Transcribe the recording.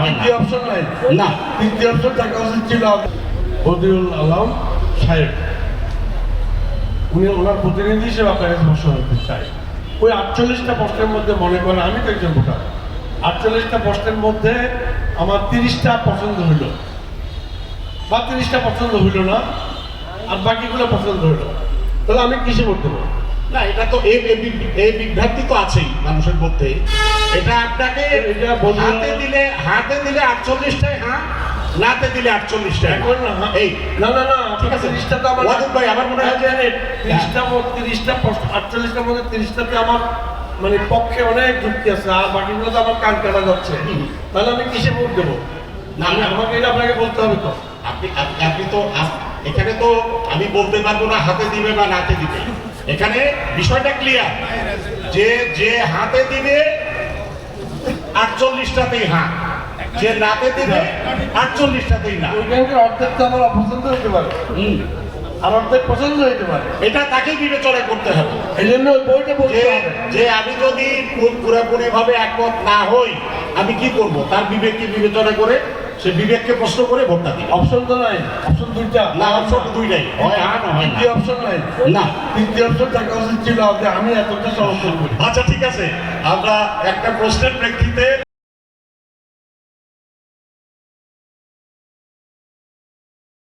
হয় না। তৃতীয় অপশন নাই না, তৃতীয় অপশন থাকা উচিত ছিল বদিউল আলম সাহেব। উনি ওনার প্রতিনিধি হিসেবে আপনার কাছে প্রশ্ন করতে চাই। ওই 48টা প্রশ্নের মধ্যে মনে করেন আমি তো একজন ভোটার, 48টা প্রশ্নের মধ্যে আমার 30টা পছন্দ হইল বা 30টা পছন্দ হইল না, আর বাকিগুলো পছন্দ হইল, তাহলে আমি কিসে ভোট দেবো? না, এটা তো এই বিভ্রান্তি তো আছেই মানুষের মধ্যে। এটা আপনাকে এটা হাতে দিলে 48টাই হ্যাঁ, নাতে দিলে 48টাই এখন না, এই না না না, ঠিক আছে। 30টা তো আমার ওয়াদুদ ভাই, আমার মনে হয় যে 30টা 48টার মধ্যে 30টাতে আমার মানে পক্ষে অনেক যুক্তি আছে, আর বাকিগুলো তো আমার কান কাটা যাচ্ছে। তাহলে আমি কিসে ভোট দেবো? না, আমাকে এটা আপনাকে বলতে হবে তো। আপনি তো এখানে তো আমি বলতে পারবো না হাতে দিবে বা নাতে দিবে। এখানে বিষয়টা ক্লিয়ার যে যে হাতে দিবে 48টাতেই হ্যাঁ, যে নাতে দিবে 48টাতেই না। ওইখানকার অর্ধেক তো আমার অপছন্দ হতে পারে, আর অর্ধেক পছন্দ হতে পারে। এটা তাকেই বিবেচনা করতে হবে এই জন্য ওই বইটা বলতে যে হবে যে আমি যদি পুরোপুরি ভাবে একমত না হই আমি কি করব, তার বিবেককে বিবেচনা করে সে বিবেককে প্রশ্ন করে ভোটটা দিই। অপশন তো নাই, অপশন দুইটা না, অপশন দুইটাই, হয় হ্যাঁ না হয় না। তৃতীয় অপশন নাই না, তৃতীয় অপশন থাকা উচিত ছিল যে আমি এতটা সমর্থন করি। আচ্ছা ঠিক আছে, আমরা একটা প্রশ্নের প্রেক্ষিতে